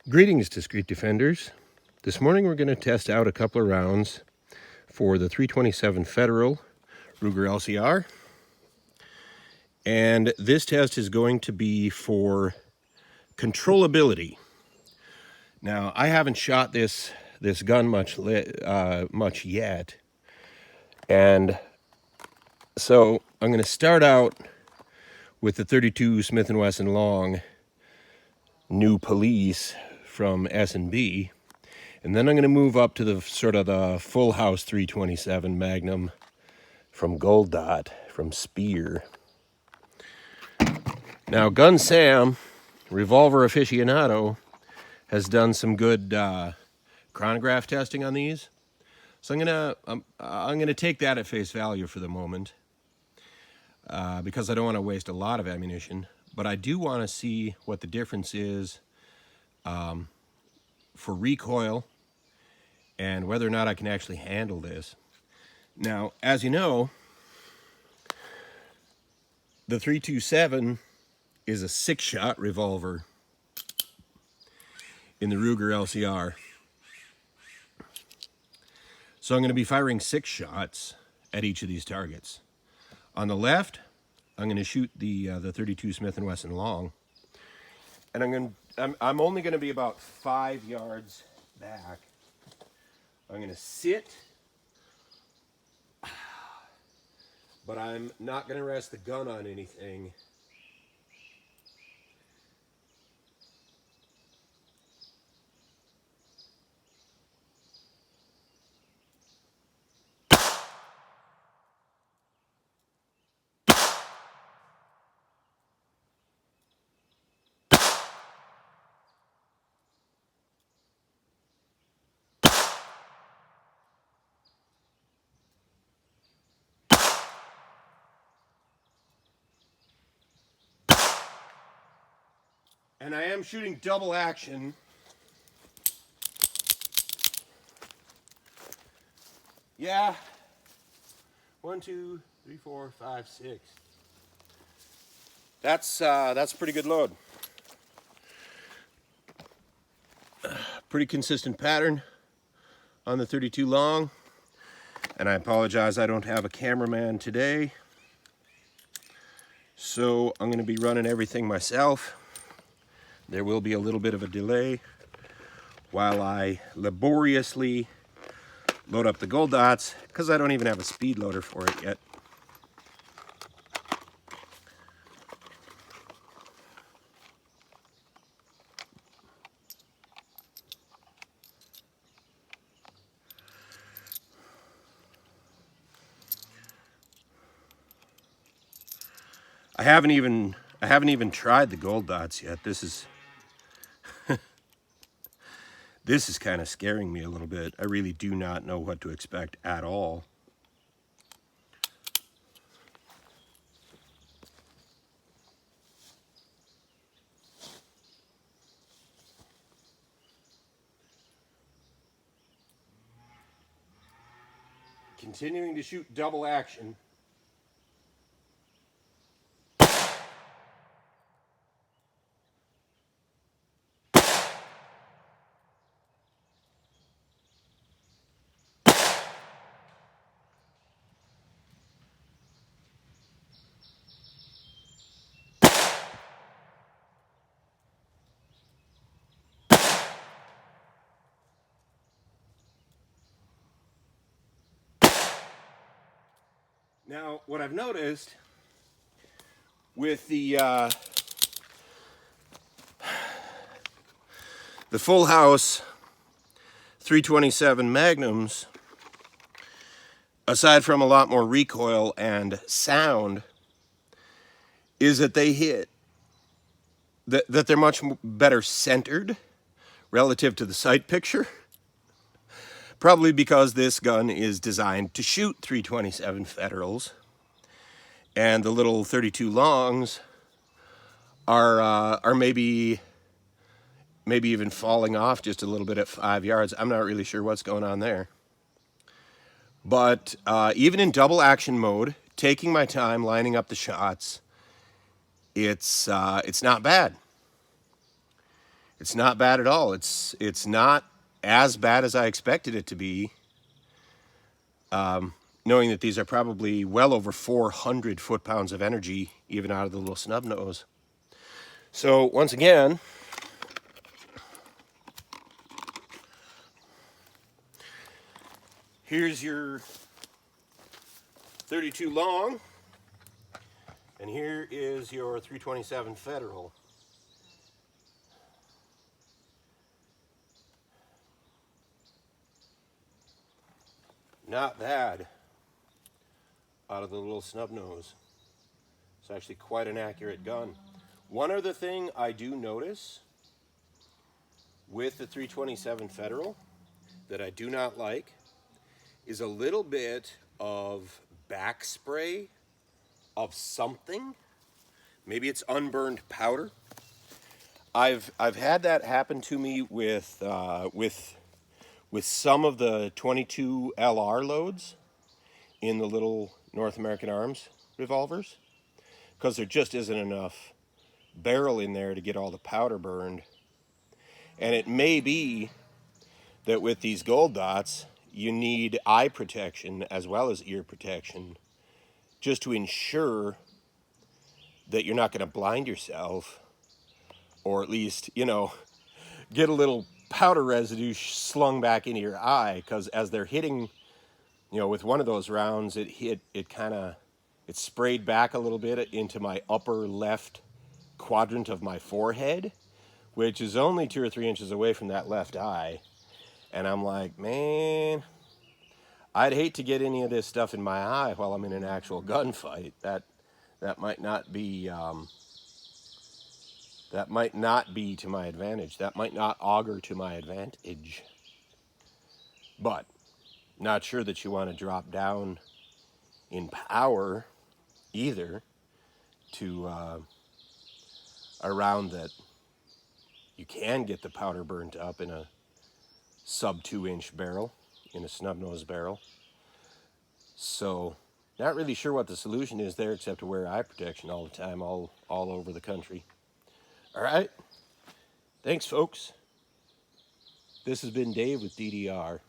Greetings, discreet defenders. This morning we're going to test out a couple of rounds for the 327 Federal Ruger LCR. And this test is going to be for controllability. Now, I haven't shot this gun much yet. And so I'm going to start out with the 32 Smith & Wesson Long New Police from S&W. And then I'm going to move up to the sort of the full house 327 Magnum from Gold Dot from Speer. Now, Gun Sam, revolver aficionado, has done some good chronograph testing on these. So I'm gonna take that at face value for the moment because I don't want to waste a lot of ammunition. But I do want to see what the difference is for recoil and whether or not I can actually handle this. Now, as you know, the 327 is a 6-shot revolver in the Ruger LCR. So I'm going to be firing 6 shots at each of these targets. On the left, I'm going to shoot the 32 Smith & Wesson Long, and I'm only going to be about 5 yards back. I'm going to sit, but I'm not going to rest the gun on anything. And I am shooting double action. Yeah. 1, 2, 3, 4, 5, 6. That's a pretty good load. Pretty consistent pattern on the 32 Long. And I apologize, I don't have a cameraman today. So I'm going to be running everything myself. There will be a little bit of a delay while I laboriously load up the Gold Dots, because I don't even have a speed loader for it yet. I haven't even tried the Gold Dots yet. This is this is kind of scaring me a little bit. I really do not know what to expect at all. Continuing to shoot double action. Now, what I've noticed with the full house 327 Magnums, aside from a lot more recoil and sound, is that they hit, that they're much better centered relative to the sight picture. Probably because this gun is designed to shoot 327 Federals, and the little 32 Longs are maybe even falling off just a little bit at 5 yards. I'm not really sure what's going on there. But even in double action mode, taking my time lining up the shots, it's not bad. It's not bad at all. It's not as bad as I expected it to be, knowing that these are probably well over 400 foot-pounds of energy, even out of the little snub nose. So once again, here's your 32 long, and here is your 327 Federal. Not bad out of the little snub nose. It's actually quite an accurate gun. One other thing I do notice with the 327 Federal that I do not like is a little bit of back spray of something. Maybe it's unburned powder. I've had that happen to me with some of the 22 LR loads in the little North American Arms revolvers, because there just isn't enough barrel in there to get all the powder burned. And it may be that with these Gold Dots, you need eye protection as well as ear protection, just to ensure that you're not going to blind yourself, or at least, you know, get a little powder residue slung back into your eye, because as they're hitting, you know, with one of those rounds, it sprayed back a little bit into my upper left quadrant of my forehead, which is only 2 or 3 inches away from that left eye. And I'm like, man, I'd hate to get any of this stuff in my eye while I'm in an actual gunfight. That might not be to my advantage. That might not augur to my advantage. But not sure that you want to drop down in power either to a round that you can get the powder burnt up in a sub 2-inch barrel, in a snub nose barrel. So not really sure what the solution is there, except to wear eye protection all the time, all over the country. All right. Thanks, folks. This has been Dave with DDR.